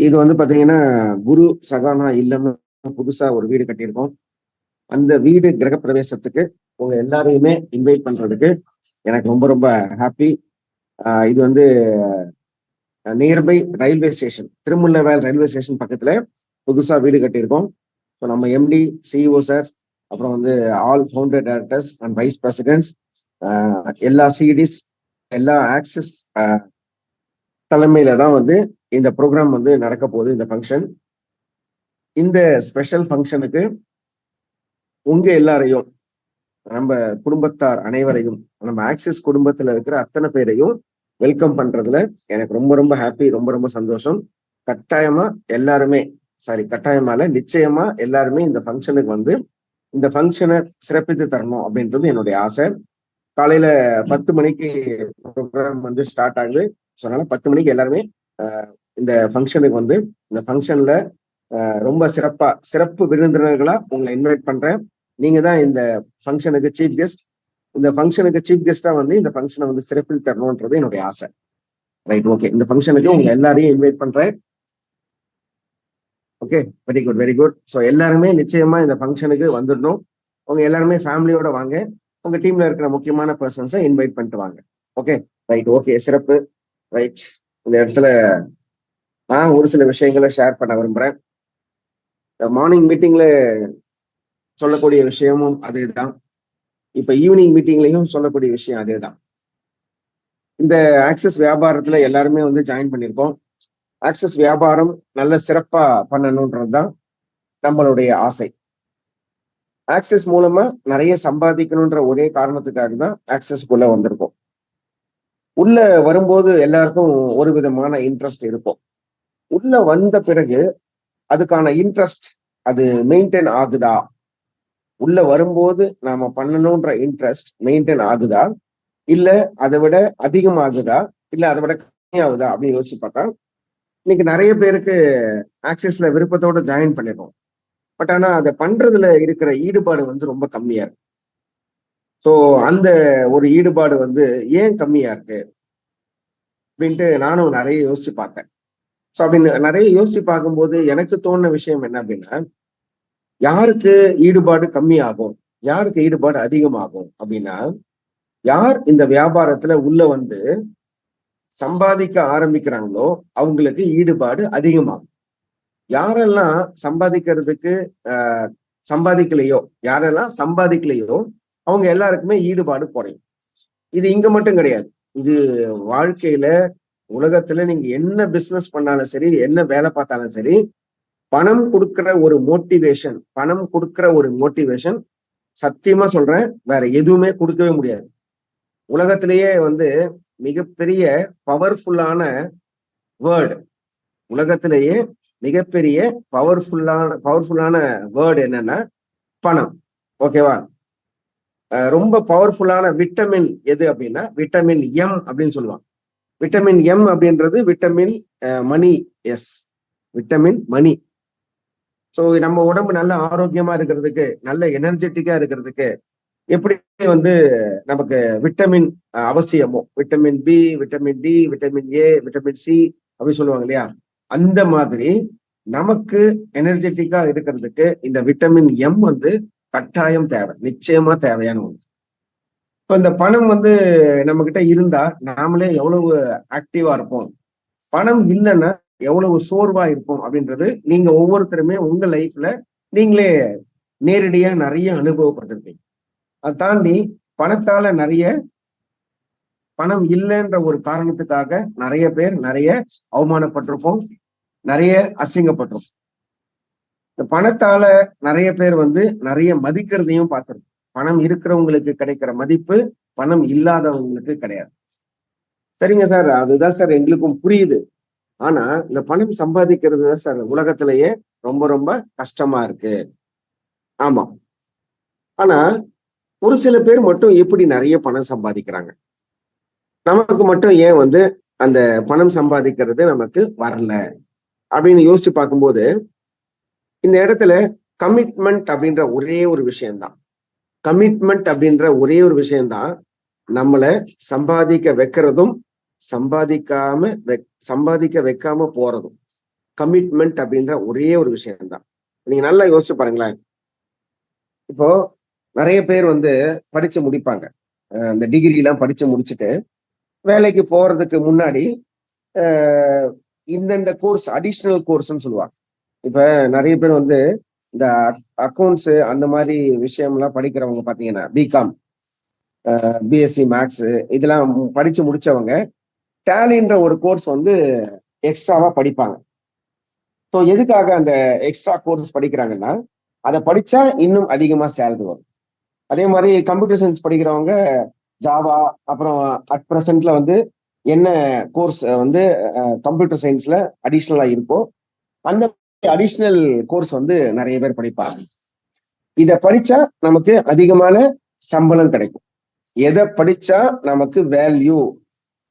இது வந்து பாத்தீங்கன்னா குரு சகானா இல்லம் புதுசா ஒரு வீடு கட்டியிருக்கோம். அந்த வீடு கிரக பிரவேசத்துக்கு உங்க எல்லாரையுமே இன்வைட் பண்றதுக்கு எனக்கு ரொம்ப ரொம்ப ஹாப்பி. இது வந்து nearby railway station, Thirumullaivoyal railway station பக்கத்துல புதுசா வீடு கட்டியிருக்கோம். ஸோ நம்ம எம்டி சிஇஓ சார், அப்புறம் வந்து all founder directors and vice president's, எல்லா சிடிஸ், எல்லா ஆக்சிஸ் தலைமையில தான் வந்து இந்த ப்ரோக்ராம் வந்து நடக்க போகுது. இந்த ஃபங்க்ஷன், இந்த ஸ்பெஷல் ஃபங்க்ஷனுக்கு உங்க எல்லாரையும், நம்ம குடும்பத்தார் அனைவரையும், நம்ம ஆக்சிஸ் குடும்பத்துல இருக்கிற அத்தனை பேரையும் வெல்கம் பண்றதுல எனக்கு ரொம்ப ரொம்ப ஹாப்பி, ரொம்ப ரொம்ப சந்தோஷம். கட்டாயமா எல்லாருமே, கட்டாயமால நிச்சயமா எல்லாருமே இந்த ஃபங்க்ஷனுக்கு வந்து இந்த ஃபங்க்ஷனை சிறப்பித்து தரணும் அப்படின்றது என்னுடைய ஆசை. காலையில 10 மணிக்கு ப்ரோக்ராம் வந்து ஸ்டார்ட் ஆகுது. ஸோ அதனால 10 மணிக்கு எல்லாருமே இந்த ஃபங்க்ஷனுக்கு வந்து, இந்த ஃபங்க்ஷன்ல ரொம்ப சிறப்பு விருந்தினர்களா உங்களை இன்வைட் பண்றேன். நீங்க தான் இந்த ஃபங்க்ஷனுக்கு சீஃப் கெஸ்ட். இந்த ஃபங்க்ஷனுக்கு சீஃப் கெஸ்டா வந்து இந்த ஃபங்க்ஷனை வந்து சிறப்பில் தரணும்ன்றது என்னுடைய ஆசை. Right, okay. இந்த ஃபங்க்ஷனுக்கு உங்க எல்லாரையும் இன்வைட் பண்றேன். Okay, very good very good. So எல்லாருமே நிச்சயமா இந்த ஃபங்க்ஷனுக்கு வந்துடணும். உங்க எல்லாருமே ஃபேமிலியோட வாங்க. உங்க டீம்ல இருக்கிற முக்கியமான பர்சன்ஸை இன்வைட் பண்ணிட்டு வாங்க. ஓகே, ரைட், ஓகே, சிறப்பு. ரைட், இந்த இடத்துல நான் ஒரு சில விஷயங்களை ஷேர் பண்ண விரும்புறேன். மார்னிங் மீட்டிங்ல சொல்லக்கூடிய விஷயமும் அதேதான், இப்ப ஈவினிங் மீட்டிங்லயும் சொல்லக்கூடிய விஷயம் அதேதான். இந்த ஆக்சஸ் வியாபாரத்துல எல்லாருமே வந்து ஜாயின் பண்ணியிருக்கோம். ஆக்சஸ் வியாபாரம் நல்ல சிறப்பா பண்ணணும்ன்றதுதான் நம்மளுடைய ஆசை. ஆக்சஸ் மூலமா நிறைய சம்பாதிக்கணும்ன்ற ஒரே காரணத்துக்காக தான் ஆக்சஸ்க்குள்ள வந்திருக்கோம். உள்ள வரும்போது எல்லாருக்கும் ஒரு விதமான இன்ட்ரெஸ்ட் இருக்கும். உள்ள வந்த பிறகு அதுக்கான இன்ட்ரெஸ்ட் அது மெயின்டைன் ஆகுதா, உள்ள வரும்போது நாம பண்ணணும்ன்ற இன்ட்ரெஸ்ட் மெயின்டைன் ஆகுதா, இல்ல அதை விட அதிகமாகுதா, இல்ல அதை விட கம்மியாகுதா அப்படின்னு யோசிச்சு பார்த்தா இன்னைக்கு நிறைய பேருக்கு ஆக்சஸ்ல விருப்பத்தோட ஜாயின் பண்ணிடுறோம். பட் ஆனா அதை பண்றதுல இருக்கிற ஈடுபாடு வந்து ரொம்ப கம்மியா இருக்கு. ஸோ அந்த ஒரு ஈடுபாடு வந்து ஏன் கம்மியா இருக்கு அப்படின்ட்டு நானும் நிறைய யோசிச்சு பார்த்தேன். ஸோ அப்படின்னு நிறைய யோசிச்சு பார்க்கும்போது எனக்கு தோணுன விஷயம் என்ன அப்படின்னா, யாருக்கு ஈடுபாடு கம்மியாகும், யாருக்கு ஈடுபாடு அதிகமாகும் அப்படின்னா, யார் இந்த வியாபாரத்துல உள்ள வந்து சம்பாதிக்க ஆரம்பிக்கிறாங்களோ அவங்களுக்கு ஈடுபாடு அதிகமாகும். யாரெல்லாம் யாரெல்லாம் சம்பாதிக்கலையோ அவங்க எல்லாருக்குமே ஈடுபாடு குறையும். இது இங்க மட்டும் கிடையாது, இது வாழ்க்கையில உலகத்துல நீங்க என்ன பிசினஸ் பண்ணாலும் சரி, என்ன வேலை பார்த்தாலும் சரி, பணம் கொடுக்கிற ஒரு மோட்டிவேஷன் சத்தியமா சொல்றேன், வேற எதுவுமே கொடுக்கவே முடியாது. உலகத்திலேயே வந்து மிகப்பெரிய பவர்ஃபுல்லான வேர்டு என்னன்னா பணம். ஓகேவா? ரொம்ப பவர்ஃபுல்லான விட்டமின் எது அப்படின்னா விட்டமின் எம் அப்படின்னு சொல்லுவாங்க. விட்டமின் எம் அப்படின்றது விட்டமின் மணி. எஸ், விட்டமின் மணி. ஸோ நம்ம உடம்பு நல்ல ஆரோக்கியமா இருக்கிறதுக்கு, நல்ல எனர்ஜெட்டிக்கா இருக்கிறதுக்கு எப்படி வந்து நமக்கு விட்டமின் அவசியமோ, vitamin B, vitamin D, vitamin A, vitamin C அப்படின்னு சொல்லுவாங்க இல்லையா, அந்த மாதிரி நமக்கு எனர்ஜெட்டிக்கா இருக்கிறதுக்கு இந்த விட்டமின் எம் வந்து கட்டாயம் தேவை, நிச்சயமா தேவையான ஒன்று. இப்போ இந்த பணம் வந்து நம்ம கிட்ட இருந்தா நாமளே எவ்வளவு ஆக்டிவா இருப்போம், பணம் இல்லைன்னா எவ்வளவு சோர்வா இருக்கும் அப்படின்றது நீங்க ஒவ்வொருத்தருமே உங்க லைஃப்ல நீங்களே நேரடியா நிறைய அனுபவப்பட்டிருப்பீங்க. அதை தாண்டி பணம் இல்லைன்ற ஒரு காரணத்துக்காக நிறைய பேர் நிறைய அவமானப்பட்டிருப்போம், நிறைய அசிங்கப்பட்டிருப்போம். இந்த பணத்தால நிறைய பேர் வந்து நிறைய மதிக்கிறதையும் பார்த்திருப்போம். பணம் இருக்கிறவங்களுக்கு கிடைக்கிற மதிப்பு பணம் இல்லாதவங்களுக்கு கிடையாது. சரிங்க சார், அதுதான் சார் எங்களுக்கும் புரியுது. ஆனா இந்த பணம் சம்பாதிக்கிறது தான் சார் உலகத்திலேயே ரொம்ப ரொம்ப கஷ்டமா இருக்கு. ஆமா, ஆனா ஒரு சில பேர் மட்டும் எப்படி நிறைய பணம் சம்பாதிக்கிறாங்க, நமக்கு மட்டும் ஏன் வந்து அந்த பணம் சம்பாதிக்கிறது நமக்கு வரல அப்படின்னு யோசிச்சு பார்க்கும்போது, இந்த இடத்துல கமிட்மெண்ட் அப்படின்ற ஒரே ஒரு விஷயம்தான் நம்மளை சம்பாதிக்க வைக்கிறதும் சம்பாதிக்க வைக்காம போறதும். கமிட்மெண்ட் அப்படின்ற ஒரே ஒரு விஷயம் தான். நீங்க நல்லா யோசிச்சு பாருங்களேன். இப்போ நிறைய பேர் வந்து படிச்சு முடிப்பாங்க. இந்த டிகிரி எல்லாம் படிச்சு முடிச்சுட்டு வேலைக்கு போறதுக்கு முன்னாடி இந்தந்த கோர்ஸ் அடிஷனல் கோர்ஸ்ன்னு சொல்லுவாங்க. இப்ப நிறைய பேர் வந்து இந்த அக்கௌண்ட்ஸ் அந்த மாதிரி விஷயம்லாம் படிக்கிறவங்க பாத்தீங்கன்னா பிகாம், பிஎஸ்சி மேக்ஸ் இதெல்லாம் படிச்சு முடிச்சவங்க டேலின்ற ஒரு கோர்ஸ் வந்து எக்ஸ்ட்ராவா படிப்பாங்க. ஸோ எதுக்காக அந்த எக்ஸ்ட்ரா கோர்ஸ் படிக்கிறாங்கன்னா அதை படிச்சா இன்னும் அதிகமா சேலரி வரும். அதே மாதிரி கம்ப்யூட்டர் சயின்ஸ் படிக்கிறவங்க ஜாவா, அப்புறம் அட் ப்ரெசென்ட்ல வந்து என்ன கோர்ஸ் வந்து கம்ப்யூட்டர் சயின்ஸ்ல அடிஷ்னலா இருக்கோ அந்த அடிஷ்னல் கோர்ஸ் வந்து நிறைய பேர் படிப்பாங்க. இதை படிச்சா நமக்கு அதிகமான சம்பளம் கிடைக்கும். எதை படிச்சா நமக்கு வேல்யூ,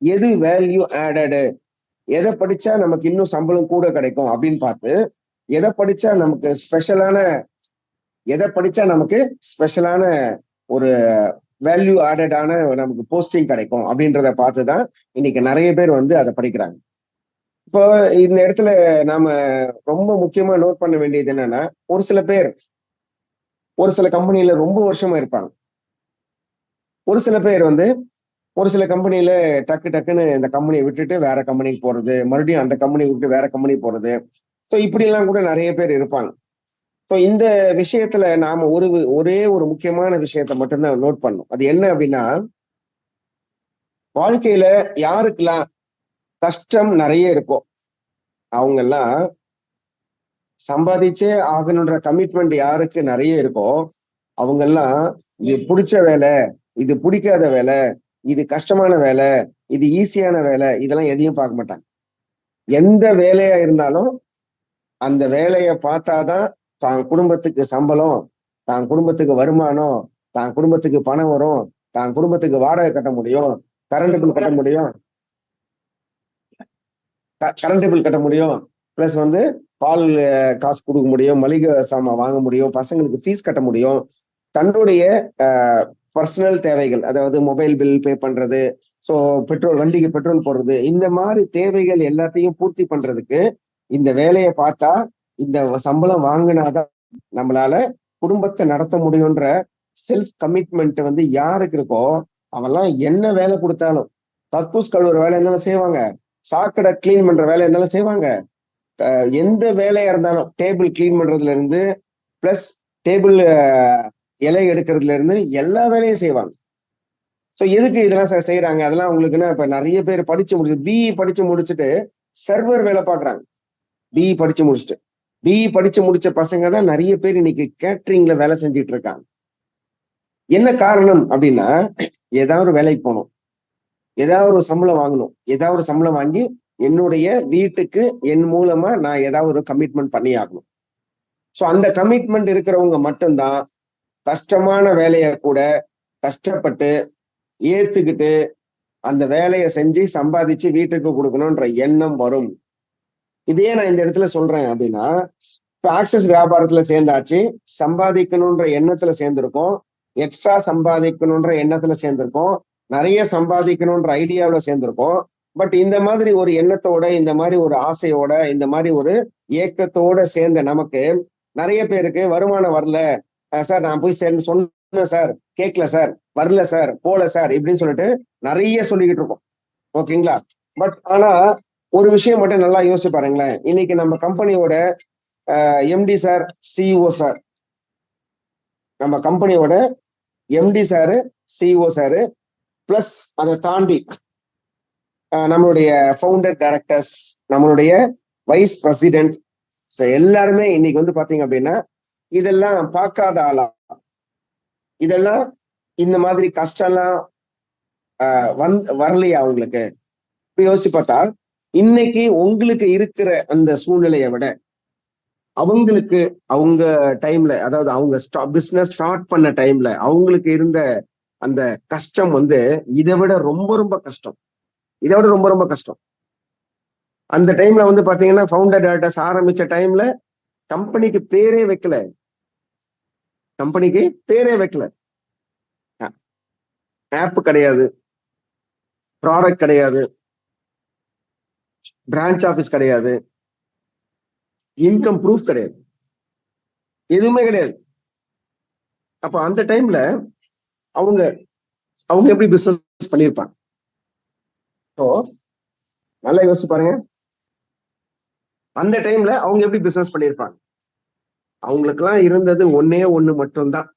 எது வேல்யூ ஆடடு, எதை படிச்சா நமக்கு இன்னும் சம்பளம் கூட கிடைக்கும் அப்படின்னு பார்த்து எதை படிச்சா நமக்கு ஸ்பெஷலான ஒரு வேல்யூ ஆடடான நமக்கு போஸ்டிங் கிடைக்கும் அப்படின்றத பார்த்துதான் இன்னைக்கு நிறைய பேர் வந்து அதை படிக்கிறாங்க. இப்போ இந்த இடத்துல நாம ரொம்ப முக்கியமா நோட் பண்ண வேண்டியது என்னன்னா, ஒரு சில பேர் ஒரு சில கம்பெனில ரொம்ப வருஷமா இருப்பாங்க. ஒரு சில பேர் வந்து ஒரு சில கம்பெனில டக்கு டக்குன்னு இந்த கம்பெனியை விட்டுட்டு வேற கம்பெனிக்கு போறது, மறுபடியும் அந்த கம்பெனியை விட்டு வேற கம்பெனி போறது. ஸோ இப்படி எல்லாம் கூட நிறைய பேர் இருப்பாங்க. ஸோ இந்த விஷயத்துல நாம ஒரே ஒரு முக்கியமான விஷயத்த மட்டும்தான் நோட் பண்ணணும். அது என்ன அப்படின்னா, வாழ்க்கையில யாருக்கெல்லாம் கஷ்டம் நிறைய இருக்கோ அவங்க எல்லாம் சம்பாதிச்சே ஆகணுன்ற கமிட்மெண்ட் யாருக்கு நிறைய இருக்கோ அவங்க எல்லாம் இது பிடிச்ச வேலை, இது பிடிக்காத வேலை, இது கஷ்டமான வேலை, இது ஈஸியான வேலை, இதெல்லாம் எதையும் பார்க்க மாட்டாங்க. எந்த வேலையா இருந்தாலும் அந்த வேலையை பார்த்தாதான் தான் குடும்பத்துக்கு சம்பளம், தான் குடும்பத்துக்கு வருமானம், தான் குடும்பத்துக்கு பணம் வரும், தான் குடும்பத்துக்கு வாடகை கட்ட முடியும், கரண்ட் பில் கட்ட முடியும், பிளஸ் வந்து பால் காசு கொடுக்க முடியும், மளிகை சாமான் வாங்க முடியும், பசங்களுக்கு ஃபீஸ் கட்ட முடியும், தன்னுடைய பர்சனல் தேவைகள், அதாவது மொபைல் பில் பே பண்றது, ஸோ பெட்ரோல், வண்டிக்கு பெட்ரோல் போடுறது, இந்த மாதிரி தேவைகள் எல்லாத்தையும் பூர்த்தி பண்றதுக்கு இந்த வேலையை பார்த்தா இந்த சம்பளம் வாங்கினாதான் நம்மளால குடும்பத்தை நடத்த முடியும்ன்ற செல்ஃப் கமிட்மெண்ட் வந்து யாருக்கு இருக்கோ அவெல்லாம் என்ன வேலை கொடுத்தாலும், கக்கூஸ் கழுவுற வேலை இருந்தாலும் செய்வாங்க, சாக்கடை கிளீன் பண்ற வேலை இருந்தாலும் செய்வாங்க, எந்த வேலையா இருந்தாலும் டேபிள் கிளீன் பண்றதுல இருந்து பிளஸ் டேபிள் இலை எடுக்கிறதுல இருந்து எல்லா வேலையும் செய்வாங்க. ஸோ எதுக்கு இதெல்லாம் செய்யறாங்க? அதெல்லாம் உங்களுக்குன்னா இப்ப நிறைய பேர் பிஇ படிச்சு முடிச்சுட்டு சர்வர் வேலை பாக்குறாங்க. பிஇ படிச்சு முடிச்ச பசங்க தான் நிறைய பேர் இன்னைக்கு கேட்டரிங்ல வேலை செஞ்சுட்டு இருக்காங்க. என்ன காரணம் அப்படின்னா, ஏதாவது ஒரு வேலைக்கு போகணும், ஏதாவது ஒரு சம்பளம் வாங்கணும், ஏதாவது ஒரு சம்பளம் வாங்கி என்னுடைய வீட்டுக்கு என் மூலமா நான் ஏதாவது ஒரு கமிட்மெண்ட் பண்ணி ஆகணும். ஸோ அந்த கமிட்மெண்ட் இருக்கிறவங்க மட்டும்தான் கஷ்டமான வேலையை கூட கஷ்டப்பட்டு ஏத்துக்கிட்டு அந்த வேலையை செஞ்சு சம்பாதிச்சு வீட்டுக்கு கொடுக்கணும்ன்ற எண்ணம் வரும். இதே நான் இந்த இடத்துல சொல்றேன் அப்படின்னா, இப்போ ஆக்சஸ் வியாபாரத்துல சேர்ந்தாச்சு, சம்பாதிக்கணும்ன்ற எண்ணத்துல சேர்ந்திருக்கோம், எக்ஸ்ட்ரா சம்பாதிக்கணும்ன்ற எண்ணத்துல சேர்ந்திருக்கோம், நிறைய சம்பாதிக்கணும்ன்ற ஐடியாவில சேர்ந்திருக்கோம். பட் இந்த மாதிரி ஒரு எண்ணத்தோட, இந்த மாதிரி ஒரு ஆசையோட, இந்த மாதிரி ஒரு ஏக்கத்தோட சேர்ந்த நமக்கு நிறைய பேருக்கு வருமானம் வரல சார், நான் போய் சொன்னேன் சார், கேட்கல சார், வரல சார், போல சார், இப்படின்னு சொல்லிட்டு நிறைய சொல்லிக்கிட்டு இருக்கோம். ஓகேங்களா? பட் ஆனா ஒரு விஷயம் மட்டும் நல்லா யோசிச்சு பாருங்களேன். இன்னைக்கு நம்ம கம்பெனியோட எம்டி சார், சிஇஓ சார், நம்ம கம்பெனியோட MD sir, CEO sir, plus அதை தாண்டி நம்மளுடைய ஃபவுண்டர் டைரக்டர்ஸ், நம்மளுடைய வைஸ் பிரசிடென்ட், எல்லாருமே இன்னைக்கு வந்து பாத்தீங்க அப்படின்னா இதெல்லாம் பார்க்காத ஆளா? இதெல்லாம் இந்த மாதிரி கஷ்டம்லாம் வரலையா அவங்களுக்கு? யோசிச்சு பார்த்தா இன்னைக்கு உங்களுக்கு இருக்கிற அந்த சூழ்நிலையை விட அவங்களுக்கு அவங்க டைம்ல, அதாவது அவங்க பிசினஸ் ஸ்டார்ட் பண்ண டைம்ல அவங்களுக்கு இருந்த அந்த கஷ்டம் வந்து இதை விட ரொம்ப ரொம்ப கஷ்டம். அந்த டைம்ல வந்து பாத்தீங்கன்னா ஃபவுண்டர் டைரக்டர்ஸ் ஆரம்பிச்ச டைம்ல கம்பெனிக்கு பேரே வைக்கல, ஆப் கிடையாது, ப்ராடக்ட் கிடையாது, பிரான்ச் ஆபீஸ் கிடையாது, இன்கம் ப்ரூஃப் கிடையாது, எதுவுமே கிடையாது. அப்ப அந்த டைம்ல அவங்க அவங்க எப்படி பிசினஸ் பண்ணிருப்பாங்க? ஸோ நல்லா யோசிச்சு பாருங்க, அந்த டைம்ல அவங்க எப்படி பிசினஸ் பண்ணிருப்பாங்க? அவங்களுக்கெல்லாம் இருந்தது ஒன்னே ஒண்ணு மட்டும்தான்,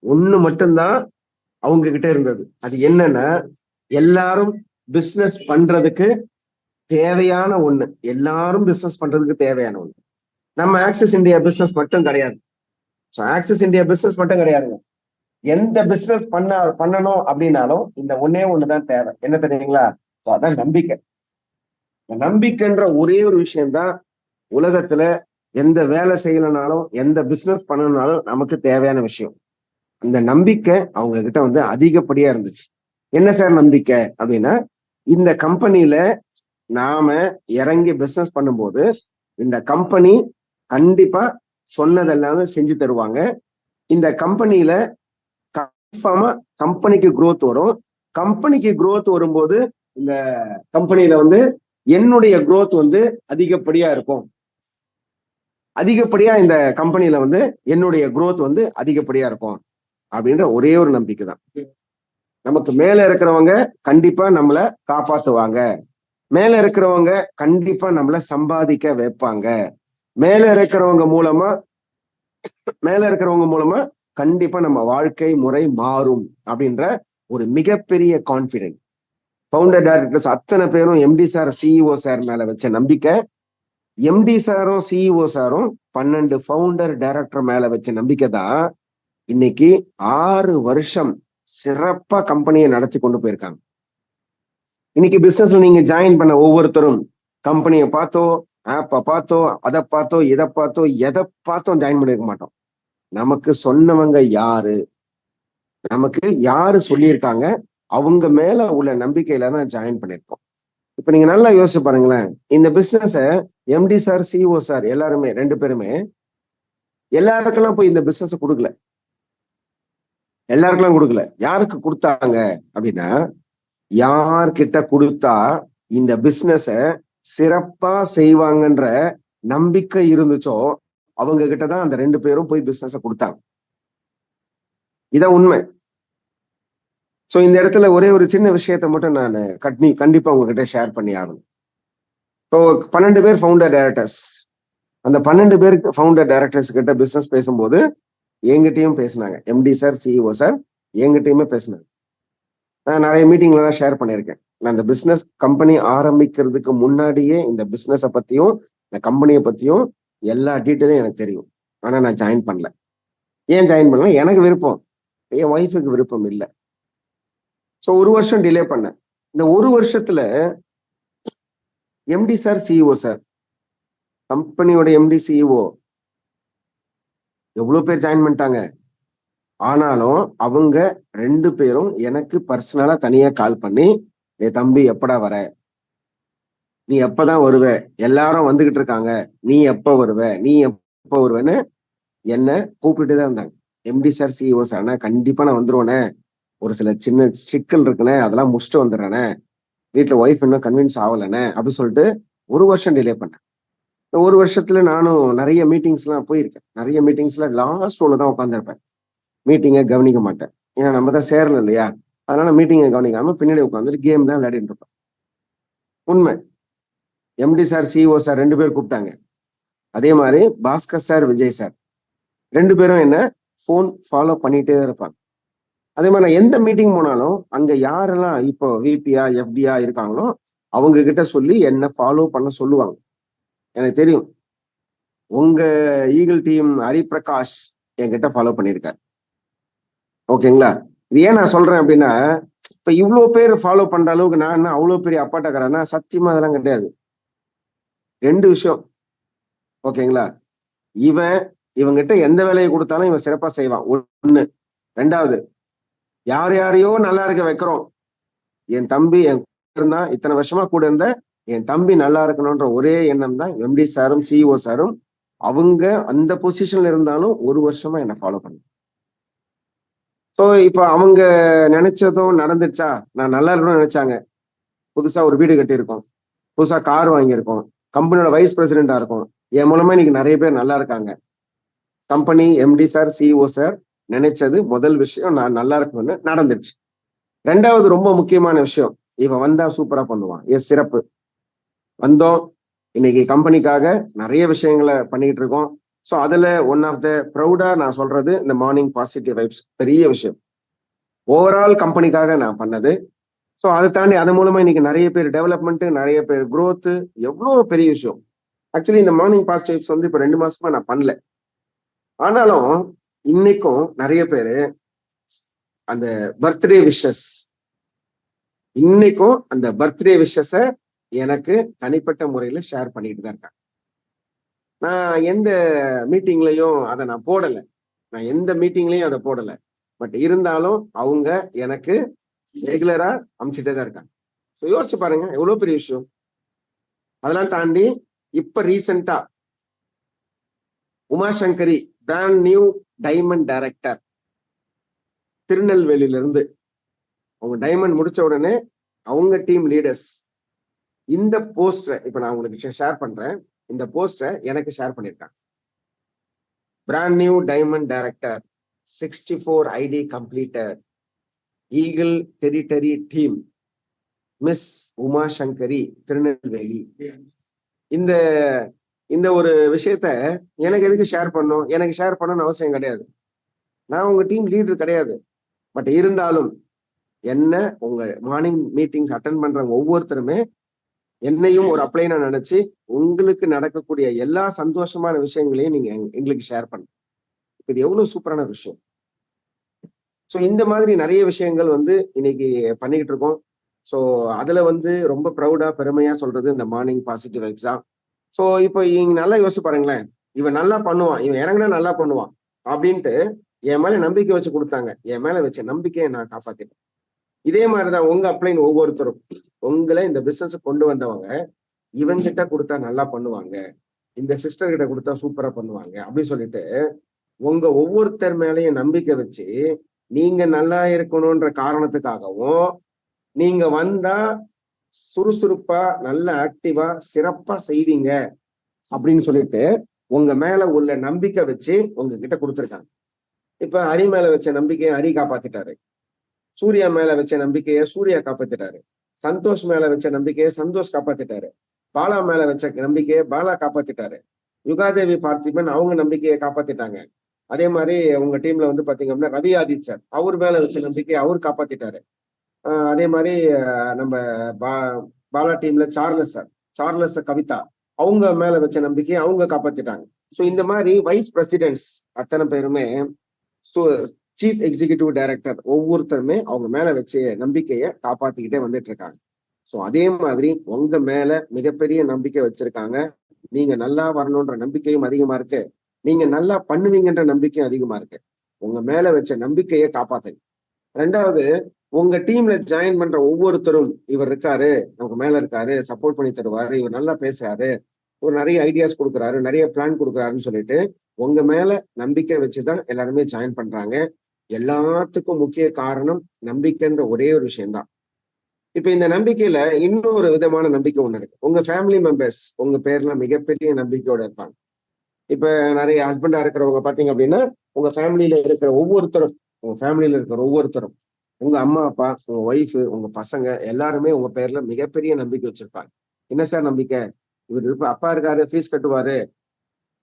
ஒண்ணு மட்டும்தான் அவங்க கிட்ட இருந்தது. அது என்னன்னா, எல்லாரும் பிசினஸ் பண்றதுக்கு தேவையான ஒண்ணு, எல்லாரும் பிசினஸ் பண்றதுக்கு தேவையான ஒண்ணு. நம்ம ஆக்சிஸ் இந்தியா பிசினஸ் மட்டும் கிடையாது. ஆக்சிஸ் இந்தியா பிசினஸ் மட்டும் கிடையாதுங்க. எந்த பிசினஸ் பண்ணணும் அப்படின்னாலும் இந்த ஒன்னே ஒண்ணுதான் தேவை. என்ன தெரியுங்களா? அதான் நம்பிக்கை. நம்பிக்கைன்ற ஒரே ஒரு விஷயம்தான் உலகத்துல எந்த வேலை செய்யலனாலும் எந்த பிசினஸ் பண்ணணும்னாலும் நமக்கு தேவையான விஷயம். அந்த நம்பிக்கை அவங்க கிட்ட வந்து அதிகப்படியா இருந்துச்சு. என்ன சார் நம்பிக்கை அப்படின்னா, இந்த கம்பெனில நாம இறங்கி பிசினஸ் பண்ணும்போது இந்த கம்பெனி கண்டிப்பா சொன்னதெல்லாம் செஞ்சு தருவாங்க. இந்த கம்பெனில கன்ஃபார்மா கம்பெனிக்கு growth வரும். கம்பெனிக்கு growth வரும்போது இந்த கம்பெனில வந்து என்னுடைய growth வந்து அதிகப்படியா இருக்கும். அதிகப்படியா இந்த கம்பெனில வந்து என்னுடைய growth வந்து அதிகப்படியா இருக்கும் அப்படின்ற ஒரே ஒரு நம்பிக்கை தான். நமக்கு மேல இருக்கிறவங்க கண்டிப்பா நம்மளை காப்பாத்துவாங்க, மேல இருக்கிறவங்க கண்டிப்பா நம்மளை சம்பாதிக்க வைப்பாங்க, மேல இருக்கிறவங்க மூலமா கண்டிப்பா நம்ம வாழ்க்கை முறை மாறும் அப்படின்ற ஒரு மிகப்பெரிய கான்பிடென்ட். ஃபவுண்டர் டைரக்டர்ஸ் அத்தனை பேரும் எம்டி சார், சிஇஓ சார் மேல வச்ச நம்பிக்கை, எம்டி சாரும் சிஇஓ சாரும் 12 ஃபவுண்டர் டைரக்டர் மேல வச்ச நம்பிக்கை தான் இன்னைக்கு 6 வருஷம் சிறப்பா கம்பெனியை நடத்தி கொண்டு போயிருக்காங்க. இன்னைக்கு பிசினஸ்ல நீங்க ஜாயின் பண்ண ஒவ்வொருத்தரும் கம்பெனியை பார்த்தோ, ஆப்பை பார்த்தோ, அதை பார்த்தோ, இதை பார்த்தோ, எதை பார்த்தோம் ஜாயின் பண்ணிருக்க மாட்டோம். நமக்கு சொன்னவங்க யாரு, நமக்கு யாரு சொல்லியிருக்காங்க, அவங்க மேல உள்ள நம்பிக்கையில தான் ஜாயின் பண்ணிருப்போம். இப்ப நீங்க நல்லா யோசிச்சு பாருங்களேன், இந்த பிசினஸ எம்டி சார், சிஇஓ சார் எல்லாருமே 2 பேருமே எல்லாருக்கெல்லாம் போய் இந்த பிசினஸ் கொடுக்கல, எல்லாருக்கெல்லாம் கொடுக்கல. யாருக்கு கொடுத்தாங்க அப்படின்னா, யார்கிட்ட கொடுத்தா இந்த பிசினஸ சிறப்பா செய்வாங்கன்ற நம்பிக்கை இருந்துச்சோ அவங்க கிட்டதான் அந்த 2 பேரும் போய் பிசினஸ கொடுத்தாங்க. இதான் உண்மை. சோ இந்த இடத்துல ஒரே ஒரு சின்ன விஷயத்த மட்டும் நான் கண்டிப்பா உங்ககிட்ட ஷேர் பண்ணி ஆகணும். இப்போ 12 பேர் ஃபவுண்டர் டைரக்டர்ஸ், அந்த 12 பேருக்கு ஃபவுண்டர் டைரக்டர்ஸ் கிட்ட பிசினஸ் பேசும்போது என்கிட்டயும் பேசினாங்க. எம்டி சார், சிஇஓ சார் என்கிட்டயுமே பேசினாங்க. நான் நிறைய மீட்டிங்ல தான் ஷேர் பண்ணியிருக்கேன். நான் இந்த பிசினஸ் கம்பெனி ஆரம்பிக்கிறதுக்கு முன்னாடியே இந்த பிசினஸ பத்தியும் இந்த கம்பெனியை பத்தியும் எல்லா டீட்டெயிலும் எனக்கு தெரியும். ஆனா நான் ஜாயின் பண்ணல. ஏன் ஜாயின் பண்ணல? எனக்கு விருப்பம், என் ஒய்ஃபுக்கு விருப்பம் இல்லை. ஸோ 1 வருஷம் டிலே பண்ணேன். இந்த 1 வருஷத்துல எம்டி சார், சிஇஓ சார், கம்பெனியோட எம்டி சிஇஓ எவ்வளவு பேர் ஜாயின் பண்ணிட்டாங்க. ஆனாலும் அவங்க 2 பேரும் எனக்கு பர்சனலா தனியா கால் பண்ணி, என் தம்பி எப்படா வர, நீ எப்பதான் வருவ, எல்லாரும் வந்துகிட்டு இருக்காங்க, நீ எப்ப வருவ, நீ எப்ப வருவேன்னு என்ன கூப்பிட்டுட்டே தான் இருந்தாங்க. எம்டி சார், சிஇஓ சார், கண்டிப்பா நான் வந்துருவேனே, ஒரு சில சின்ன சிக்கல் இருக்குண்ணே, அதெல்லாம் முடிச்சுட்டு வந்துடுறேனே, வீட்டுல ஒய்ஃப் இன்னும் கன்வின்ஸ் ஆகலண்ணே அப்படின்னு சொல்லிட்டு 1 வருஷம் டிலே பண்ணேன். இந்த 1 வருஷத்துல நானும் நிறைய மீட்டிங்ஸ் எல்லாம் போயிருக்கேன். நிறைய மீட்டிங்ஸ்ல லாஸ்ட் ரோல தான் உட்காந்துருப்பேன். மீட்டிங்கை கவனிக்க மாட்டேன், ஏன்னா நம்ம தான் சேரல இல்லையா, அதனால மீட்டிங்கை கவனிக்காம பின்னாடி உட்காந்துட்டு கேம் தான் விளையாடிட்டு இருப்பேன். உண்மை. எம்டி சார், சிஇஓ சார் 2 பேர் கூப்பிட்டாங்க. அதே மாதிரி பாஸ்கர் சார், விஜய் சார் 2 பேரும் என்ன போன் ஃபாலோ பண்ணிட்டே தான் இருப்பாங்க. அதே மாதிரி நான் எந்த மீட்டிங் போனாலும் அங்க யாரெல்லாம் இப்போ விபியா எஃப்டியா இருக்காங்களோ அவங்க கிட்ட சொல்லி என்ன ஃபாலோ பண்ண சொல்லுவாங்க. எனக்கு தெரியும் உங்க ஈகிள் டீம் ஹரிபிரகாஷ் என்கிட்ட ஃபாலோ பண்ணியிருக்காரு. ஓகேங்களா? இது ஏன் நான் சொல்றேன் அப்படின்னா, இப்ப இவ்வளவு பேர் ஃபாலோ பண்ற அளவுக்கு நான் என்ன அவ்வளவு பெரிய அப்பாட்டக்காரன்னா? சத்தியமா அதெல்லாம் கிடையாது. 2 விஷயம். ஓகேங்களா? இவங்கிட்ட எந்த வேலையை கொடுத்தாலும் இவன் சிறப்பா செய்வான், 1. 2வது, யார் யாரையோ நல்லா இருக்க வைக்கிறோம். என் தம்பி என் கூட இருந்தா, இத்தனை வருஷமா கூட இருந்த என் தம்பி நல்லா இருக்கணும்ன்ற ஒரே எண்ணம் தான் எம்டி சாரும், சிஇஓ சாரும். அவங்க அந்த பொசிஷன்ல இருந்தாலும் 1 வருஷமா என்ன ஃபாலோ பண்ண. ஸோ இப்ப அவங்க நினைச்சதும் நடந்துச்சா? நான் நல்லா இருக்கணும்னு நினைச்சாங்க. புதுசா ஒரு வீடு கட்டியிருக்கோம், புதுசா கார் வாங்கியிருக்கோம், கம்பெனியோட வைஸ் பிரசிடென்டா இருக்கும். என் மூலமா இன்னைக்கு நிறைய பேர் நல்லா இருக்காங்க. Company MD sir, CEO sir நினைச்சது முதல் விஷயம் நான் நல்லா இருக்கணும்னு நடந்துச்சு. ரெண்டாவது ரொம்ப முக்கியமான விஷயம், இவன் வந்தா சூப்பரா பண்ணுவான். சிறப்பு. வந்தோம், இன்னைக்கு கம்பெனிக்காக நிறைய விஷயங்களை பண்ணிட்டு இருக்கோம். ஸோ அதுல ஒன் ஆஃப் த ப்ரௌடா நான் சொல்றது இந்த மார்னிங் பாசிட்டிவ் வைப்ஸ் பெரிய விஷயம். ஓவரால் கம்பெனிக்காக நான் பண்ணது. ஸோ அதை தாண்டி அதன் மூலமா இன்னைக்கு நிறைய பேர் டெவலப்மெண்ட், நிறைய பேர் growth, எவ்வளவு பெரிய விஷயம். ஆக்சுவலி இந்த மார்னிங் பாசிட்டிவ் வைப்ஸ் வந்து இப்ப 2 மாசமா நான் பண்ணல. ஆனாலும் இன்னைக்கும் நிறைய பேரு அந்த பர்த்டே விஷஸ், இன்னைக்கும் அந்த பர்த்டே விஷஸ எனக்கு தனிப்பட்ட முறையில ஷேர் பண்ணிட்டு தான் இருக்காங்க. நான் எந்த மீட்டிங்லயும் அதை நான் போடல, நான் எந்த மீட்டிங்லயும் அதை போடல. பட் இருந்தாலும் அவங்க எனக்கு ரெகுலரா அனுப்பிச்சுட்டே தான் இருக்காங்க. யோசிச்சு பாருங்க எவ்வளவு பெரிய விஷயம். அதெல்லாம் தாண்டி இப்ப ரீசெண்டா Umashankari brand new diamond director திருநெல்வேலியில இருந்து, அவங்க டைமண்ட் முடிச்ச உடனே அவங்க டீம் லீடர்ஸ் இந்த போஸ்டரை இப்ப நான் உங்களுக்கு ஷேர் பண்றேன். இந்த போஸ்டரை எனக்கு ஷேர் பண்ணிருக்காங்க. Brand new diamond director 64 ID completed, eagle territory team, miss Uma Sankari Tirunelveli. இந்த இந்த ஒரு விஷயத்த எனக்கு எதுக்கு ஷேர் பண்ணும்? எனக்கு ஷேர் பண்ணணும்னு அவசியம் கிடையாது. நான் உங்க டீம் லீடர் கிடையாது. பட் இருந்தாலும் என்ன உங்க மார்னிங் மீட்டிங்ஸ் அட்டன் பண்றவங்க ஒவ்வொருத்தருமே என்னையும் ஒரு அப்ளைனா நினைச்சு உங்களுக்கு நடக்கக்கூடிய எல்லா சந்தோஷமான விஷயங்களையும் நீங்க எங்களுக்கு ஷேர் பண்ண, இது எவ்வளவு சூப்பரான விஷயம். ஸோ இந்த மாதிரி நிறைய விஷயங்கள் வந்து இன்னைக்கு பண்ணிக்கிட்டு இருக்கோம். ஸோ அதுல வந்து ரொம்ப ப்ரௌடா பெருமையா சொல்றது இந்த மார்னிங் பாசிட்டிவ் வைப்ஸ் தான். ஸோ இப்போ இங்க நல்லா யோசிச்சு பாருங்களேன், இவன் நல்லா பண்ணுவான், இவன் இறங்கினா நல்லா பண்ணுவான் அப்படின்ட்டு என் மேல நம்பிக்கை வச்சு கொடுத்தாங்க. என் மேல வச்ச நம்பிக்கையை நான் காப்பாத்திட்டேன். இதே மாதிரிதான் உங்க அப்ளைன் ஒவ்வொருத்தரும் உங்களை இந்த பிசினஸ் கொண்டு வந்தவங்க இவங்கிட்ட கொடுத்தா நல்லா பண்ணுவாங்க, இந்த சிஸ்டர் கிட்ட கொடுத்தா சூப்பரா பண்ணுவாங்க அப்படின்னு சொல்லிட்டு உங்க ஒவ்வொருத்தர் மேலேயும் நம்பிக்கை வச்சு நீங்க நல்லா இருக்கணும்ன்ற காரணத்துக்காகவும் நீங்க வந்தா சுறுசுறுப்பா நல்ல ஆக்டிவா சிறப்பா செய்வீங்க அப்படின்னு சொல்லிட்டு உங்க மேல உள்ள நம்பிக்கை வச்சு உங்ககிட்ட கொடுத்துருக்காங்க. இப்ப ஹரி மேல வச்ச நம்பிக்கையை ஹரி காப்பாத்திட்டாரு, சூர்யா மேல வச்ச நம்பிக்கையை சூர்யா காப்பாத்திட்டாரு, சந்தோஷ் மேல வச்ச நம்பிக்கையை சந்தோஷ் காப்பாத்திட்டாரு, பாலா மேல வச்ச நம்பிக்கையை பாலா காப்பாத்திட்டாரு, யுகாதேவி பார்த்திபன் அவங்க நம்பிக்கையை காப்பாத்திட்டாங்க. அதே மாதிரி உங்க டீம்ல வந்து பாத்தீங்க அப்படின்னா ரவி ஆதித் சார் அவர் மேல வச்ச நம்பிக்கையை அவர் காப்பாத்திட்டாரு. அதே மாதிரி நம்ம பாலா டீம்ல சார்லஸ் கவிதா அவங்க மேல வச்ச நம்பிக்கையை அவங்க காப்பாத்திட்டாங்க. ஸோ இந்த மாதிரி வைஸ் பிரசிடென்ட்ஸ் அத்தனை பேருமே, சீஃப் எக்ஸிகியூட்டிவ் டைரக்டர் ஒவ்வொருத்தருமே அவங்க மேல வச்ச நம்பிக்கையை காப்பாத்திக்கிட்டே வந்துட்டு இருக்காங்க. ஸோ அதே மாதிரி உங்க மேல மிகப்பெரிய நம்பிக்கை வச்சிருக்காங்க. நீங்க நல்லா வரணும்ன்ற நம்பிக்கையும் அதிகமா இருக்கு, நீங்க நல்லா பண்ணுவீங்கன்ற நம்பிக்கையும் அதிகமா இருக்கு. உங்க மேல வச்ச நம்பிக்கையை காப்பாத்துங்க. ரெண்டாவது, உங்க டீம்ல ஜாயின் பண்ற ஒவ்வொருத்தரும் இவர் இருக்காரு, அவங்க மேல இருக்காரு, சப்போர்ட் பண்ணி தருவாரு, இவர் நல்லா பேசுறாரு, ஒரு நிறைய ஐடியாஸ் கொடுக்குறாரு, நிறைய பிளான் கொடுக்குறாருன்னு சொல்லிட்டு உங்க மேல நம்பிக்கை வச்சுதான் எல்லாருமே ஜாயின் பண்றாங்க. எல்லாத்துக்கும் முக்கிய காரணம் நம்பிக்கைன்ற ஒரே ஒரு விஷயம்தான். இப்ப இந்த நம்பிக்கையில இன்னொரு விதமான நம்பிக்கை ஒண்ணு இருக்கு. உங்க ஃபேமிலி மெம்பர்ஸ் உங்க பேர்ல மிகப்பெரிய நம்பிக்கையோட இருப்பாங்க. இப்ப நிறைய ஹஸ்பண்டா இருக்கிறவங்க பாத்தீங்க அப்படின்னா உங்க ஃபேமிலியில இருக்கிற ஒவ்வொருத்தரும், உங்க அம்மா அப்பா, உங்க ஒய்ஃப், உங்க பசங்க எல்லாருமே உங்க பேர்ல மிகப்பெரிய நம்பிக்கை வச்சிருப்பாங்க. என்ன சார் நம்பிக்கை? இவர் அப்பா இருக்காரு, ஃபீஸ் கட்டுவாரு,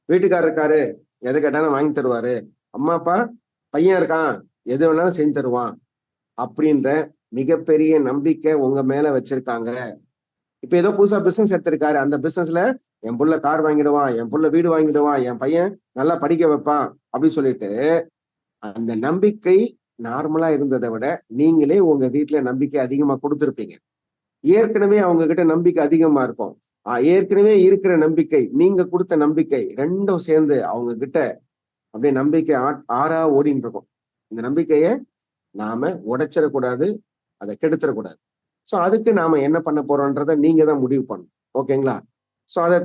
வீட்டுக்காரர் இருக்காரு, எதை கேட்டாலும் வாங்கி தருவாரு, அம்மா அப்பா, பையன் இருக்கான், எது வேணாலும் செஞ்சு தருவான் அப்படின்ற மிகப்பெரிய நம்பிக்கை உங்க மேல வச்சிருக்காங்க. இப்ப ஏதோ புதுசா பிசினஸ் எடுத்திருக்காரு, அந்த பிசினஸ்ல என் புள்ள கார் வாங்கிடுவான், என் புள்ள வீடு வாங்கிடுவான், என் பையன் நல்லா படிக்க வைப்பான் அப்படின்னு சொல்லிட்டு அந்த நம்பிக்கை நார்மலா இருந்ததை விட நீங்களே உங்க வீட்டுல நம்பிக்கை அதிகமா கொடுத்துருப்பீங்க. ஏற்கனவே அவங்க கிட்ட நம்பிக்கை அதிகமா இருக்கும். ஏற்கனவே இருக்கிற நம்பிக்கை, நீங்க கொடுத்த நம்பிக்கை ரெண்டும் சேர்ந்து அவங்க கிட்ட அப்படியே நம்பிக்கை ஆறா ஓடின்னு இருக்கும். இந்த நம்பிக்கைய நாம உடைச்சிடக்கூடாது, அதை கெடுத்துடக்கூடாது. ஸோ அதுக்கு நாம என்ன பண்ண போறோம்ன்றத நீங்க தான் முடிவு பண்ணணும். ஓகேங்களா? ஸோ அதை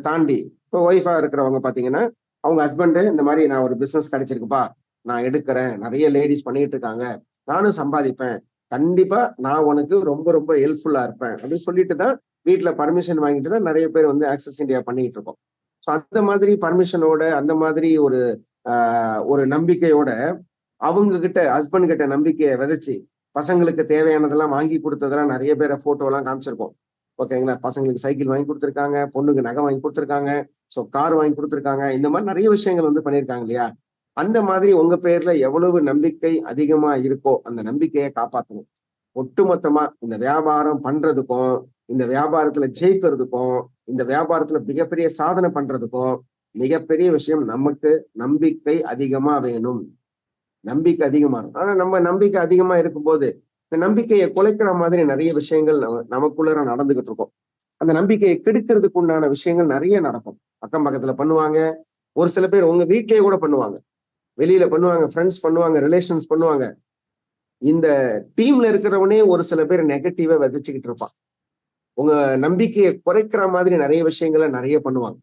தாண்டி இப்போ ஒய்ஃபா இருக்கிறவங்க பாத்தீங்கன்னா அவங்க ஹஸ்பண்ட் இந்த மாதிரி நான் ஒரு பிசினஸ் கிடைச்சிருக்குப்பா, நான் எடுக்கிறேன், நிறைய லேடிஸ் பண்ணிட்டு இருக்காங்க, நானும் சம்பாதிப்பேன், கண்டிப்பா நான் உனக்கு ரொம்ப ரொம்ப ஹெல்ப்ஃபுல்லா இருப்பேன் அப்படின்னு சொல்லிட்டு தான் வீட்டுல பர்மிஷன் வாங்கிட்டு தான் நிறைய பேர் வந்து ஆக்சஸ் இந்தியா பண்ணிட்டு இருக்கோம். ஸோ அந்த மாதிரி பர்மிஷனோட அந்த மாதிரி ஒரு நம்பிக்கையோட அவங்க கிட்ட ஹஸ்பண்ட் கிட்ட நம்பிக்கையை விதைச்சு பசங்களுக்கு தேவையானதெல்லாம் வாங்கி கொடுத்ததெல்லாம் நிறைய பேரை போட்டோ எல்லாம் காமிச்சிருக்கோம். ஓகேங்களா? பசங்களுக்கு சைக்கிள் வாங்கி கொடுத்துருக்காங்க, பொண்ணுக்கு நகை வாங்கி கொடுத்துருக்காங்க, ஸோ கார் வாங்கி கொடுத்துருக்காங்க. இந்த மாதிரி நிறைய விஷயங்கள் வந்து பண்ணியிருக்காங்க இல்லையா? அந்த மாதிரி உங்க பேர்ல எவ்வளவு நம்பிக்கை அதிகமா இருக்கோ அந்த நம்பிக்கையை காப்பாற்றணும். ஒட்டுமொத்தமா இந்த வியாபாரம் பண்றதுக்கும், இந்த வியாபாரத்துல ஜெயிக்கிறதுக்கும், இந்த வியாபாரத்துல மிகப்பெரிய சாதனை பண்றதுக்கும் மிகப்பெரிய விஷயம் நமக்கு நம்பிக்கை அதிகமா வேணும். நம்பிக்கை அதிகமா இருக்கும். ஆனா நம்ம நம்பிக்கை அதிகமா இருக்கும்போது இந்த நம்பிக்கையை குலைக்கிற மாதிரி நிறைய விஷயங்கள் நமக்குள்ள நடந்துகிட்டு இருக்கும். அந்த நம்பிக்கையை கெடுக்கிறதுக்கு உண்டான விஷயங்கள் நிறைய நடக்கும். அக்கம் பக்கத்துல பண்ணுவாங்க, ஒரு சில பேர் உங்க வீட்லயே கூட பண்ணுவாங்க, வெளியில பண்ணுவாங்க, ஃப்ரெண்ட்ஸ் பண்ணுவாங்க, ரிலேஷன்ஸ் பண்ணுவாங்க. இந்த டீம்ல இருக்கிறவனே ஒரு சில பேர் நெகட்டிவா விதைச்சுக்கிட்டு இருப்பான். உங்க நம்பிக்கையை குறைக்கிற மாதிரி நிறைய விஷயங்களை நிறைய பண்ணுவாங்க.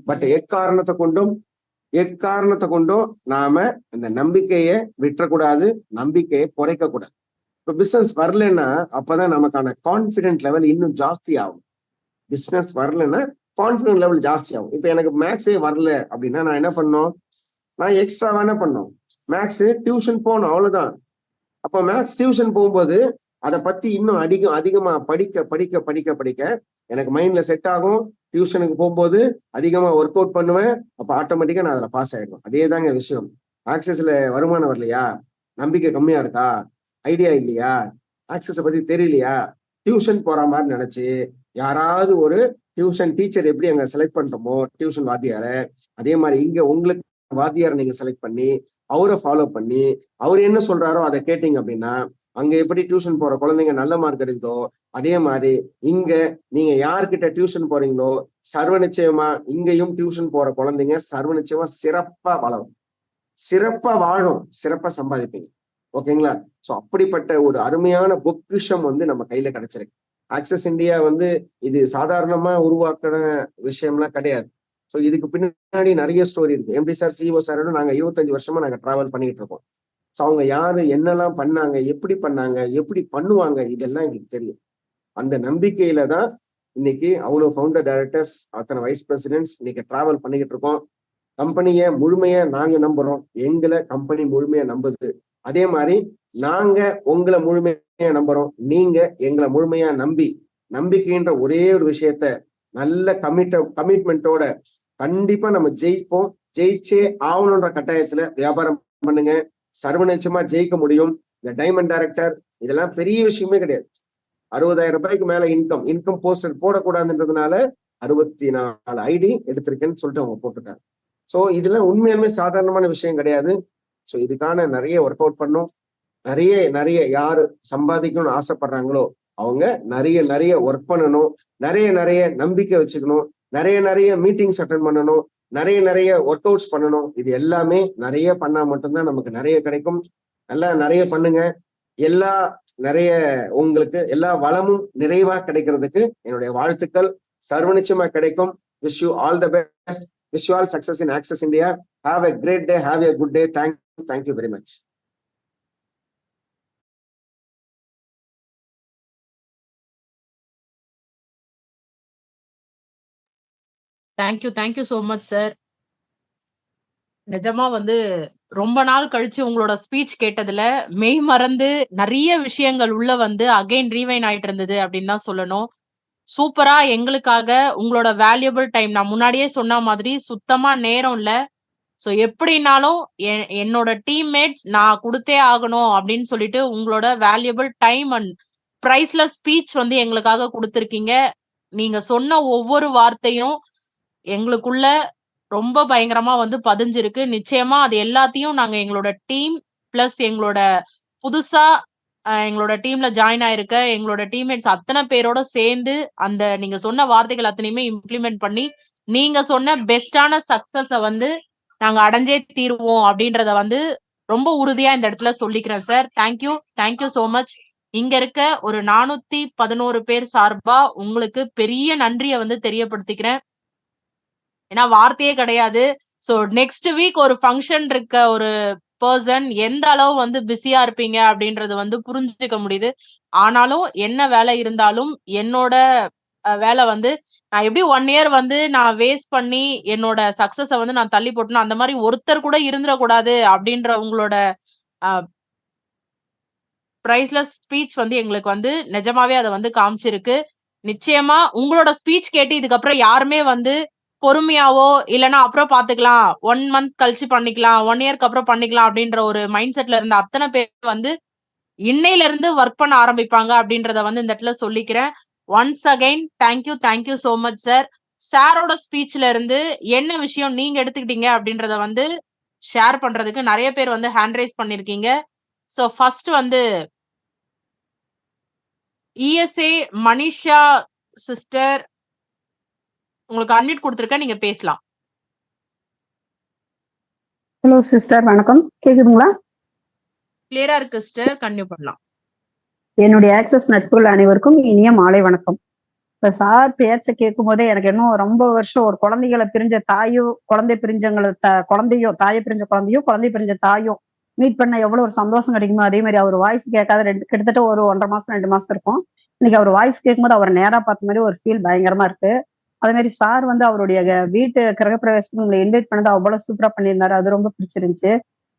பட் எக்காரணத்தை கொண்டும் நாம இந்த நம்பிக்கையை விட்டுறக்கூடாது, நம்பிக்கையை குறைக்க கூடாது. இப்ப பிசினஸ் வரலன்னா அப்பதான் நமக்கான கான்பிடென்ட் லெவல் இன்னும் ஜாஸ்தி ஆகும். பிசினஸ் வரலன்னா கான்பிடென்ட் லெவல் ஜாஸ்தி ஆகும். இப்ப எனக்கு மேக்ஸே வரல அப்படின்னா நான் என்ன பண்ணோம், நான் எக்ஸ்ட்ரா என்ன பண்ணோம், மேக்ஸ் டியூஷன் போகணும், அவ்வளவுதான். அப்ப மேக்ஸ் டியூஷன் போகும்போது அதை பத்தி இன்னும் அதிகமா படிக்க எனக்கு மைண்ட்ல செட் ஆகும். டியூஷனுக்கு போகும்போது அதிகமா ஒர்க் அவுட் பண்ணுவேன். அப்ப ஆட்டோமேட்டிக்கா நான் அதுல பாஸ் ஆயிடுவேன். அதே தாங்க விஷயம். ஆக்சஸ்ல வருமானம் வரலையா, நம்பிக்கை கம்மியா இருக்கா, ஐடியா இல்லையா, ஆக்சஸ பத்தி தெரியலையா, டியூஷன் போற மாதிரி நினைச்சு யாராவது ஒரு டியூஷன் டீச்சர் எப்படி அங்க செலக்ட் பண்றோமோ டியூஷன் வாத்தியார, அதே மாதிரி இங்க உங்களுக்கு வாத்தியாரை நீங்க செலக்ட் பண்ணி அவரை ஃபாலோ பண்ணி அவர் என்ன சொல்றாரோ அதை கேட்டீங்க அப்படின்னா அங்க எப்படி டியூஷன் போற குழந்தைங்க நல்ல மார்க் எடுக்குதோ அதே மாதிரி இங்க நீங்க யார்கிட்ட டியூஷன் போறீங்களோ சர்வ நிச்சயமா இங்கேயும் டியூஷன் போற குழந்தைங்க சர்வ நிச்சயமா சிறப்பா வளரும், சிறப்பா வாழும், சிறப்பா சம்பாதிப்பீங்க. ஓகேங்களா? சோ அப்படிப்பட்ட ஒரு அருமையான பொக்கிஷம் வந்து நம்ம கையில கிடைச்சிருக்கு. ஆக்சஸ் இந்தியா வந்து இது சாதாரணமா உருவாக்குற விஷயம்லாம் கிடையாது. ஸோ இதுக்கு பின்னாடி நிறைய ஸ்டோரி இருக்கு. எம்டி சார், சிஓ சாரோட நாங்க 25 வருஷமா நாங்க டிராவல் பண்ணிட்டு இருக்கோம். ஸோ அவங்க யாரு, என்னெல்லாம் பண்ணாங்க, எப்படி பண்ணுவாங்க, இதெல்லாம் எங்களுக்கு தெரியும். அந்த நம்பிக்கையில தான் இன்னைக்கு அவ்வளவு ஃபவுண்டர் டைரக்டர்ஸ், அத்தனை வைஸ் பிரசிடென்ட்ஸ் இன்னைக்கு டிராவல் பண்ணிக்கிட்டு இருக்கோம். கம்பெனியை முழுமையா நாங்க நம்புறோம், எங்களை கம்பெனி முழுமையா நம்புது. அதே மாதிரி நாங்க உங்களை முழுமையா நம்புறோம், நீங்க எங்களை முழுமையா நம்பிக்கைன்ற ஒரே ஒரு விஷயத்த நல்ல கமிட்மெண்டோட கண்டிப்பா நம்ம ஜெயிப்போம். ஜெயிச்சே ஆகணுன்ற கட்டாயத்துல வியாபாரம் பண்ணுங்க, சர்வ நிச்சயமா ஜெயிக்க முடியும். இந்த டைமண்ட் டைரக்டர் இதெல்லாம் பெரிய விஷயமே கிடையாது. 60,000 ரூபாய்க்கு மேல இன்கம் போஸ்டர் போடக்கூடாதுன்றதுனால 64 ஐடி எடுத்திருக்கேன்னு சொல்லிட்டு அவங்க போட்டுட்டாங்க. சோ இதெல்லாம் உண்மையாலுமே சாதாரணமான விஷயம் கிடையாது. சோ இதுக்கான நிறைய ஒர்க் அவுட் பண்ணும். நிறைய யாரு சம்பாதிக்கணும்னு ஆசைப்படுறாங்களோ அவங்க நிறைய ஒர்க் பண்ணணும், நிறைய நம்பிக்கை வச்சுக்கணும், நிறைய மீட்டிங்ஸ் அட்டன் பண்ணணும், நிறைய ஒர்க் அவுட்ஸ் பண்ணணும். இது எல்லாமே நிறைய பண்ணா மட்டும்தான் நமக்கு நிறைய கிடைக்கும். நிறைய பண்ணுங்க. உங்களுக்கு எல்லா வளமும் நிறைவா கிடைக்கிறதுக்கு என்னுடைய வாழ்த்துக்கள். சர்வ நிச்சயமா கிடைக்கும். Wish you all the best. Wish you all success in Access India. Have a great day. Have a good day. Thank you very much. Thank you so much sir. நிஜமா வந்து ரொம்ப நாள் கழிச்சு உங்களோட ஸ்பீச் கேட்டதுல மெய் மறந்து நிறைய விஷயங்கள் உள்ள வந்து அகைன் ரீவைன் ஆயிட்டு இருந்தது அப்படின்னு தான் சொல்லணும். சூப்பரா எங்களுக்காக உங்களோட வேல்யூபிள் டைம், நான் முன்னாடியே சொன்ன மாதிரி சுத்தமா நேரம் இல்ல. சோ எப்படினாலும் என்னோட டீம்மேட்ஸ் நான் கொடுத்தே ஆகணும் அப்படின்னு சொல்லிட்டு உங்களோட valuable time and priceless speech வந்து எங்களுக்காக கொடுத்துருக்கீங்க. நீங்க சொன்ன ஒவ்வொரு வார்த்தையும் எங்களுக்குள்ள ரொம்ப பயங்கரமா வந்து பதிஞ்சிருக்கு. நிச்சயமா அது எல்லாத்தையும் நாங்க எங்களோட டீம் பிளஸ் எங்களோட புதுசா எங்களோட டீம்ல ஜாயின் ஆயிருக்க எங்களோட டீம்மேட்ஸ் அத்தனை பேரோட சேர்ந்து அந்த நீங்க சொன்ன வார்த்தைகள் அத்தனையுமே இம்ப்ளிமெண்ட் பண்ணி நீங்க சொன்ன பெஸ்டான சக்சஸ வந்து நாங்க அடைஞ்சே தீருவோம் அப்படின்றத வந்து ரொம்ப உறுதியா இந்த இடத்துல சொல்லிக்கிறேன் சார். Thank you so much. இங்க இருக்க ஒரு 411 பேர் சார்பா உங்களுக்கு பெரிய நன்றியை வந்து தெரியப்படுத்திக்கிறேன். ஏன்னா வார்த்தையே கிடையாது. சோ நெக்ஸ்ட் வீக் ஒரு ஃபங்க்ஷன் இருக்க ஒரு பர்சன் எந்த அளவு வந்து பிஸியா இருப்பீங்க அப்படின்றது வந்து புரிஞ்சுக்க முடியுது. ஆனாலும் என்ன வேலை இருந்தாலும் என்னோட வேலை வந்து நான் எப்படி 1 இயர் வந்து நான் வேஸ்ட் பண்ணி என்னோட சக்சஸ வந்து நான் தள்ளி போட்டேனோ, அந்த மாரி ஒருத்தர் கூட இருந்துறக்கூடாது அப்படின்ற உங்களோட அ பிரைஸ்லெஸ் ஸ்பீச் வந்து எங்களுக்கு வந்து நிஜமாவே அத வந்து காமிச்சிருக்கு. நிச்சயமா உங்களோட ஸ்பீச் கேட்டு இதுக்கப்புறம் யாருமே வந்து பொறுமையாவோ, இல்லன்னா அப்புறம் பாத்துக்கலாம். 1 மந்த் கழிச்சு பண்ணிக்கலாம். 1 இயர்க்கு அப்புறம் பண்ணிக்கலாம் அப்படின்ற ஒரு மைண்ட் செட்ல இருந்த அத்தன பேர் வந்து இன்னையில இருந்து வொர்க் பண்ண ஆரம்பிப்பாங்க அப்படின்றத வந்து இந்த இடத்துல சொல்லிக்கிறேன். Once again thank you so much sir. சாரோட ஸ்பீச்ல இருந்து என்ன விஷயம் நீங்க எடுத்துக்கிட்டீங்க அப்படின்றத வந்து ஷேர் பண்றதுக்கு நெறைய பேர் வந்து ஹேண்ட் ரைஸ் பண்ணியிருக்கீங்க. சோ ஃபர்ஸ்ட் வந்து இஎஸ்ஏ மனிஷா சிஸ்டர் உங்களுக்கு அன்மியூட் குடுத்துருக்கேன். நீங்க பேசலாம். ஹலோ சிஸ்டர், வணக்கம். கேக்குதுங்களா? கிளியரா இருக்கு சிஸ்டர். கன்டினியூ பண்ணலாம். என்னுடைய ஆக்சஸ் நட்புகள் அனைவருக்கும் இனிய மாலை வணக்கம். இப்ப சார் பேச்ச கேட்கும் போதே எனக்கு இன்னும் ரொம்ப வருஷம் ஒரு குழந்தைகளை பிரிஞ்ச தாயும், குழந்தை பிரிஞ்சவங்களை குழந்தையும், தாயை பிரிஞ்ச குழந்தையும், குழந்தை பிரிஞ்ச தாயும் மீட் பண்ண எவ்வளவு ஒரு சந்தோஷம் கிடைக்குமோ, அதே மாதிரி அவர் வாய்ஸ் கேட்காத கிட்டத்தட்ட ஒரு 1.5 மாசம் 2 மாசம் இருக்கும். இன்னைக்கு அவர் வாய்ஸ் கேட்கும்போது அவரை நேரா பார்த்த மாதிரி ஒரு ஃபீல் பயங்கரமா இருக்கு. அதே மாதிரி சார் வந்து அவருடைய வீட்டு கிரகப்பிரவேசத்துக்கு உங்களை இன்வைட் பண்ணது அவ்வளவு சூப்பரா பண்ணியிருந்தாரு. அது ரொம்ப பிடிச்சிருந்துச்சு.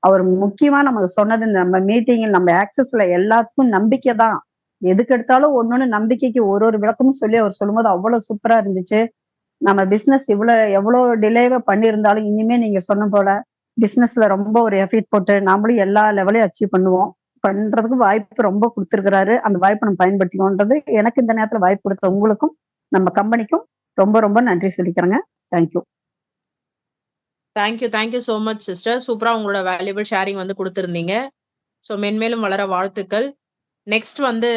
அவர் முக்கியமா நமக்கு சொன்னது, நம்ம மீட்டிங்கில் நம்ம ஆக்சஸ்ல எல்லாத்துக்கும் நம்பிக்கை தான். எதுக்கு எடுத்தாலும் ஒன்னொன்னு நம்பிக்கைக்கு ஒரு ஒரு விளக்கமும் சொல்லி அவர் சொல்லும்போது அவ்வளவு சூப்பரா இருந்துச்சு. நம்ம பிசினஸ் எவ்வளவு டிலேவா பண்ணியிருந்தாலும் இனிமே நீங்க சொன்ன போல பிசினஸ்ல ரொம்ப ஒரு எஃபர்ட் போட்டு நாமளும் எல்லா லெவலையும் அச்சீவ் பண்றதுக்கு வாய்ப்பு ரொம்ப கொடுத்திருக்கிறாரு. அந்த வாய்ப்பை நம்ம பயன்படுத்திக்கோன்றது எனக்கு இந்த நேரத்துல வாய்ப்பு கொடுத்த உங்களுக்கும் நம்ம கம்பெனிக்கும் ரொம்ப ரொம்ப நன்றி சொல்லிக்கிறேங்க. Thank you. Thank you so much sister. சூப்பரா உங்களோட வேல்யூபிள் ஷேரிங் வந்து குடுத்திருந்தீங்க. சோ மென்மேலும் வளர வாழ்த்துக்கள். நெக்ஸ்ட் வந்து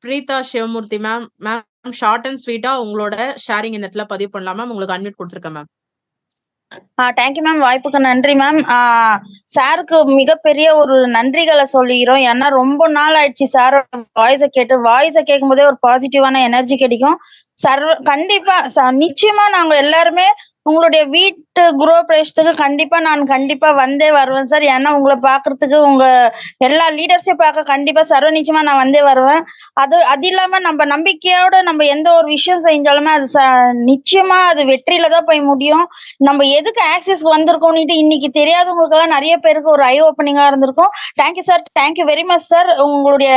Preetha Sivamoorthy ma'am. Ma'am short and ஸ்வீட்டா உங்களோட ஷேரிங் இந்த இடத்துல பதிவு பண்ணலாம் மேம். உங்களுக்கு அன்மியூட் குடுத்துருக்கேன் மேம். Thank you ma'am. வாய்ப்புக்கு நன்றி மேம். சாருக்கு மிகப்பெரிய ஒரு நன்றிகளை சொல்லிக்கிறோம். ஏன்னா ரொம்ப நாள் ஆயிடுச்சு சாரோட வாய்ஸை கேட்கும் போதே ஒரு பாசிட்டிவான எனர்ஜி கிடைக்கும். கண்டிப்பா நிச்சயமா நாங்க எல்லாருமே உங்களுடைய வீட்டு குருப்பிரவேசத்துக்கு கண்டிப்பா வந்தே வருவேன் சார். ஏன்னா உங்களை பாக்குறதுக்கு உங்க எல்லா லீடர்ஸையும் பார்க்க கண்டிப்பா சர்வ நிச்சயமா நான் வந்தே வருவேன். அது இல்லாம நம்ம நம்பிக்கையோட நம்ம எந்த ஒரு விஷயம் செஞ்சாலுமே அது நிச்சயமா அது வெற்றியில தான் போய் முடியும். நம்ம எதுக்கு ஆக்சஸ் வந்திருக்கோம்னுட்டு இன்னைக்கு தெரியாதவங்களுக்கு எல்லாம் நிறைய பேருக்கு ஒரு ஐ ஓப்பனிங்கா இருந்திருக்கும். Thank you sir. Thank you very much sir. உங்களுடைய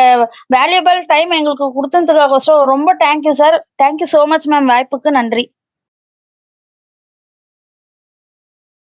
வேல்யூபிள் டைம் எங்களுக்கு கொடுத்ததுக்காக ரொம்ப thank you sir. Thank you so much ma'am. வாய்ப்புக்கு நன்றி.